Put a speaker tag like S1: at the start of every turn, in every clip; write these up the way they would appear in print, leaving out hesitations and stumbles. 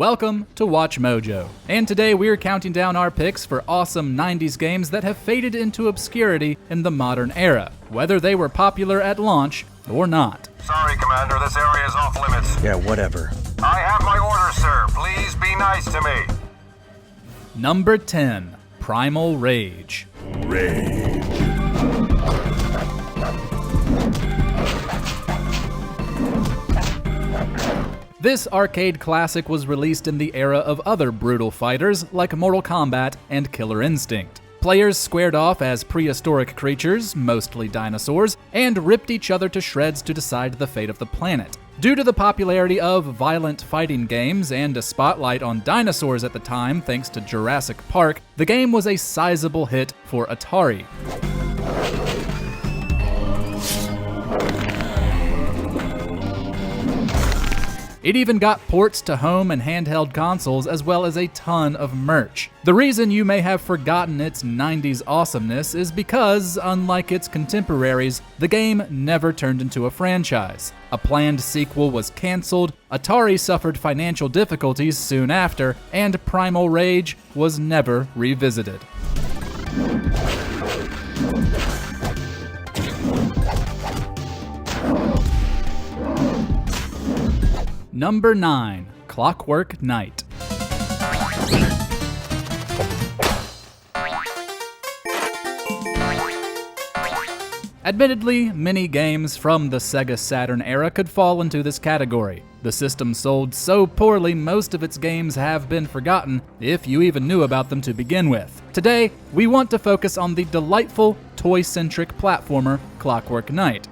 S1: Welcome to Watch Mojo, and today we're counting down our picks for awesome 90s games that have faded into obscurity in the modern era, whether they were popular at launch or not.
S2: Sorry, Commander, this area is off limits.
S3: Yeah, whatever.
S2: I have my orders, sir. Please be nice to me.
S1: Number 10, Primal Rage. This arcade classic was released in the era of other brutal fighters like Mortal Kombat and Killer Instinct. Players squared off as prehistoric creatures, mostly dinosaurs, and ripped each other to shreds to decide the fate of the planet. Due to the popularity of violent fighting games and a spotlight on dinosaurs at the time thanks to Jurassic Park, the game was a sizable hit for Atari. It even got ports to home and handheld consoles as well as a ton of merch. The reason you may have forgotten its 90s awesomeness is because, unlike its contemporaries, the game never turned into a franchise. A planned sequel was canceled, Atari suffered financial difficulties soon after, and Primal Rage was never revisited. Number 9, Clockwork Knight. Admittedly, many games from the Sega Saturn era could fall into this category. The system sold so poorly most of its games have been forgotten, if you even knew about them to begin with. Today, we want to focus on the delightful, toy-centric platformer Clockwork Knight.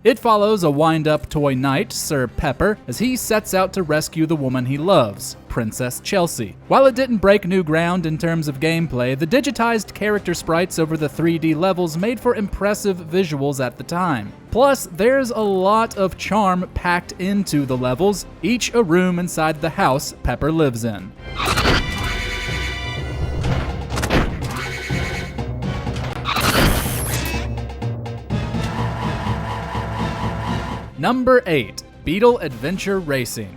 S1: It follows a wind-up toy knight, Sir Pepper, as he sets out to rescue the woman he loves, Princess Chelsea. While it didn't break new ground in terms of gameplay, the digitized character sprites over the 3D levels made for impressive visuals at the time. Plus, there's a lot of charm packed into the levels, each a room inside the house Pepper lives in. Number 8, Beetle Adventure Racing.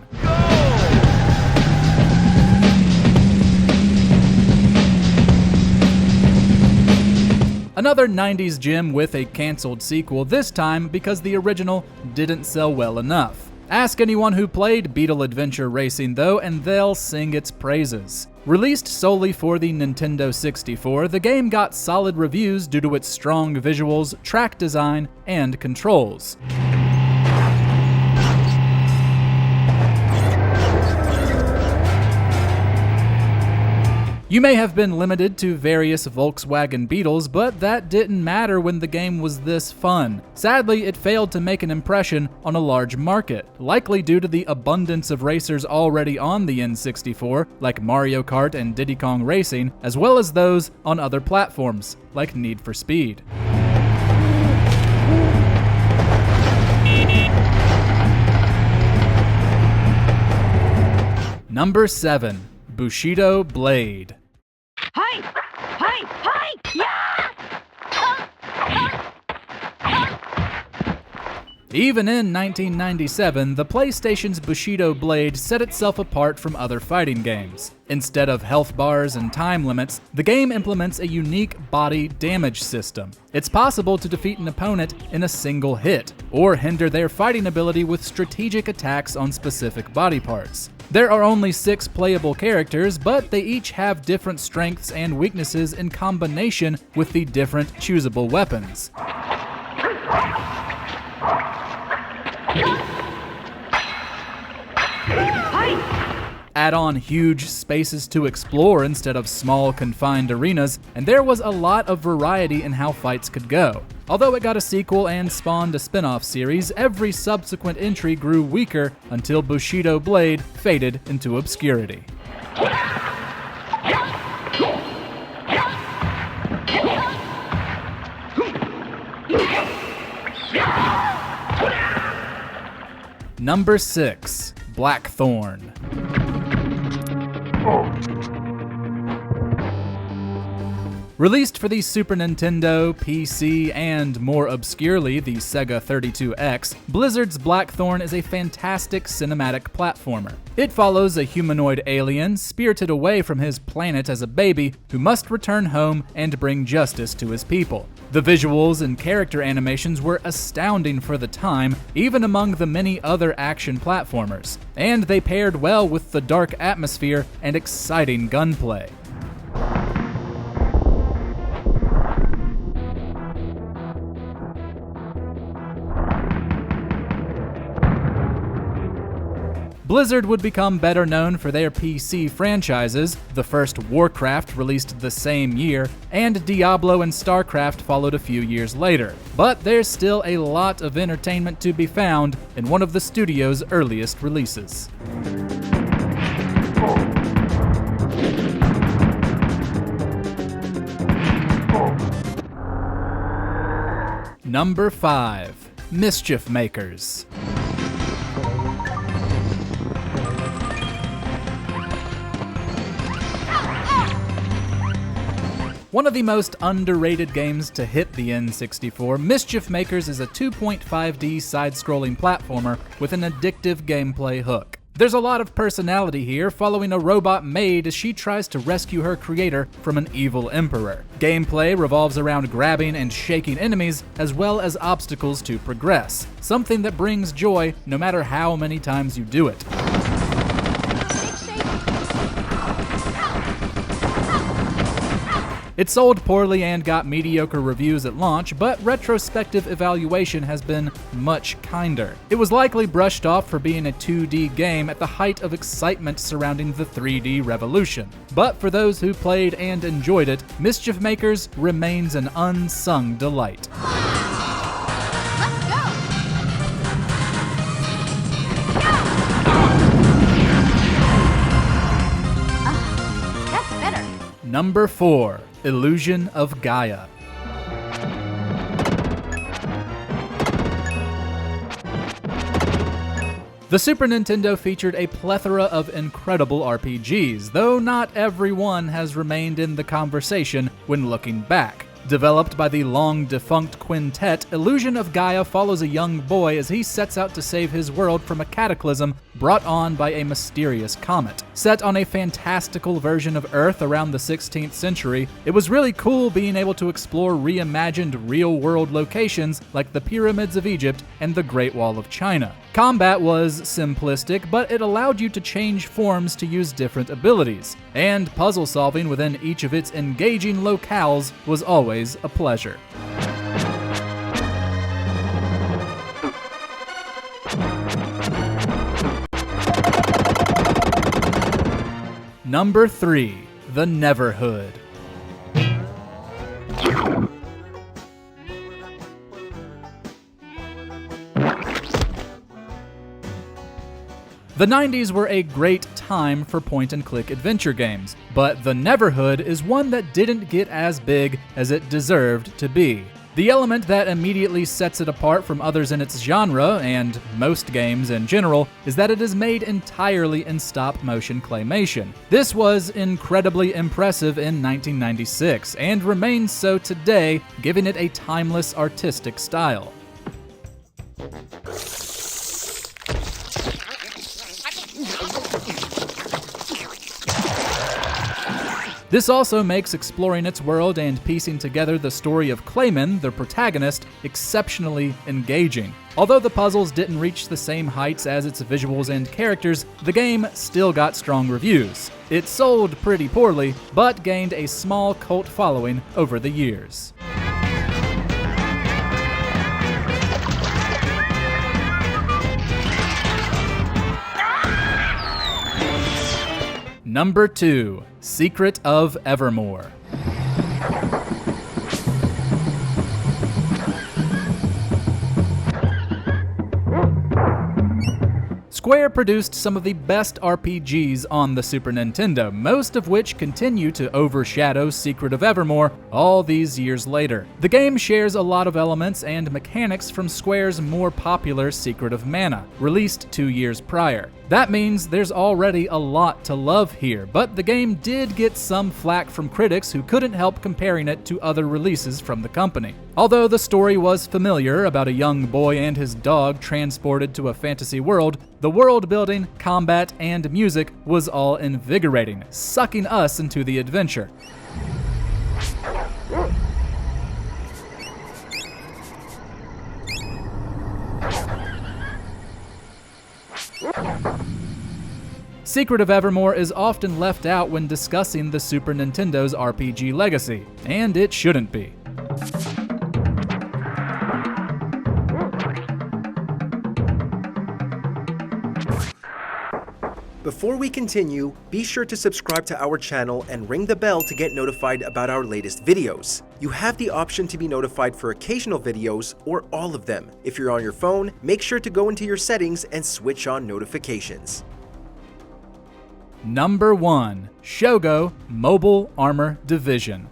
S1: Another 90s gem with a canceled sequel, this time because the original didn't sell well enough. Ask anyone who played Beetle Adventure Racing though, and they'll sing its praises. Released solely for the Nintendo 64, the game got solid reviews due to its strong visuals, track design, and controls. You may have been limited to various Volkswagen Beetles, but that didn't matter when the game was this fun. Sadly, it failed to make an impression on a large market, likely due to the abundance of racers already on the N64, like Mario Kart and Diddy Kong Racing, as well as those on other platforms, like Need for Speed. Number 7, Bushido Blade.
S4: Hi! Hi! Hi! Yeah!
S1: Even in 1997, the PlayStation's Bushido Blade set itself apart from other fighting games. Instead of health bars and time limits, the game implements a unique body damage system. It's possible to defeat an opponent in a single hit, or hinder their fighting ability with strategic attacks on specific body parts. There are only 6 playable characters, but they each have different strengths and weaknesses in combination with the different choosable weapons. Add on huge spaces to explore instead of small confined arenas, and there was a lot of variety in how fights could go. Although it got a sequel and spawned a spin-off series, every subsequent entry grew weaker until Bushido Blade faded into obscurity. Number 6, Blackthorne. Released for the Super Nintendo, PC, and more obscurely the Sega 32X, Blizzard's Blackthorne is a fantastic cinematic platformer. It follows a humanoid alien spirited away from his planet as a baby who must return home and bring justice to his people. The visuals and character animations were astounding for the time, even among the many other action platformers, and they paired well with the dark atmosphere and exciting gunplay. Blizzard would become better known for their PC franchises. The first Warcraft released the same year, and Diablo and StarCraft followed a few years later. But there's still a lot of entertainment to be found in one of the studio's earliest releases. Number 5. Mischief Makers. One of the most underrated games to hit the N64, Mischief Makers is a 2.5D side-scrolling platformer with an addictive gameplay hook. There's a lot of personality here, following a robot maid as she tries to rescue her creator from an evil emperor. Gameplay revolves around grabbing and shaking enemies, as well as obstacles to progress, something that brings joy no matter how many times you do it. It sold poorly and got mediocre reviews at launch, but retrospective evaluation has been much kinder. It was likely brushed off for being a 2D game at the height of excitement surrounding the 3D revolution. But for those who played and enjoyed it, Mischief Makers remains an unsung delight. Number 4. Illusion of Gaia. The Super Nintendo featured a plethora of incredible RPGs, though not every one has remained in the conversation when looking back. Developed by the long-defunct Quintet, Illusion of Gaia follows a young boy as he sets out to save his world from a cataclysm brought on by a mysterious comet. Set on a fantastical version of Earth around the 16th century, it was really cool being able to explore reimagined real-world locations like the Pyramids of Egypt and the Great Wall of China. Combat was simplistic, but it allowed you to change forms to use different abilities, and puzzle solving within each of its engaging locales was always a pleasure. Number 3. The Neverhood. The 90s were a great time for point-and-click adventure games, but the Neverhood is one that didn't get as big as it deserved to be. The element that immediately sets it apart from others in its genre, and most games in general, is that it is made entirely in stop-motion claymation. This was incredibly impressive in 1996, and remains so today, giving it a timeless artistic style. This also makes exploring its world and piecing together the story of Clayman, the protagonist, exceptionally engaging. Although the puzzles didn't reach the same heights as its visuals and characters, the game still got strong reviews. It sold pretty poorly, but gained a small cult following over the years. Number 2. Secret of Evermore. Square produced some of the best RPGs on the Super Nintendo, most of which continue to overshadow Secret of Evermore all these years later. The game shares a lot of elements and mechanics from Square's more popular Secret of Mana, released 2 years prior. That means there's already a lot to love here, but the game did get some flack from critics who couldn't help comparing it to other releases from the company. Although the story was familiar about a young boy and his dog transported to a fantasy world, the world building, combat, and music was all invigorating, sucking us into the adventure. Secret of Evermore is often left out when discussing the Super Nintendo's RPG legacy, and it shouldn't be.
S3: Before we continue, be sure to subscribe to our channel and ring the bell to get notified about our latest videos. You have the option to be notified for occasional videos or all of them. If you're on your phone, make sure to go into your settings and switch on notifications.
S1: Number 1. Shogo Mobile Armor Division.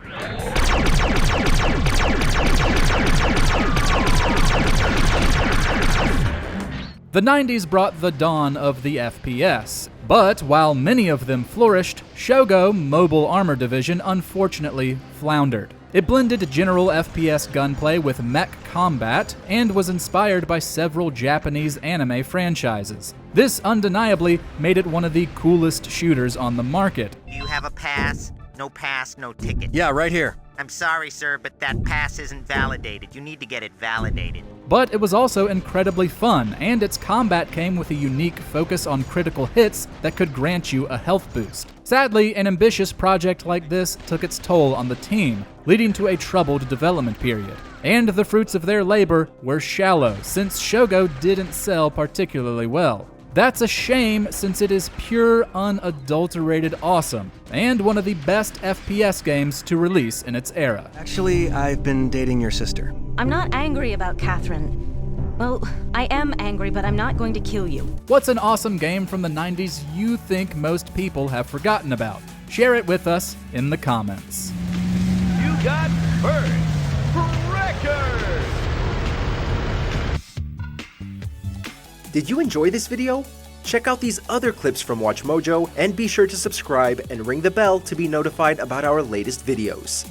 S1: The 90s brought the dawn of the FPS, but while many of them flourished, Shogo Mobile Armor Division unfortunately floundered. It blended general FPS gunplay with mech combat and was inspired by several Japanese anime franchises. This undeniably made it one of the coolest shooters on the market.
S5: Do you have a pass? No pass, no ticket.
S6: Yeah, right here.
S5: I'm sorry, sir, but that pass isn't validated. You need to get it validated.
S1: But it was also incredibly fun, and its combat came with a unique focus on critical hits that could grant you a health boost. Sadly, an ambitious project like this took its toll on the team, leading to a troubled development period. And the fruits of their labor were shallow, since Shogo didn't sell particularly well. That's a shame, since it is pure, unadulterated awesome, and one of the best FPS games to release in its era.
S6: Actually, I've been dating your sister.
S4: I'm not angry about Catherine. Well, I am angry, but I'm not going to kill you.
S1: What's an awesome game from the 90s you think most people have forgotten about? Share it with us in the comments.
S7: You got first record.
S3: Did you enjoy this video? Check out these other clips from WatchMojo and be sure to subscribe and ring the bell to be notified about our latest videos.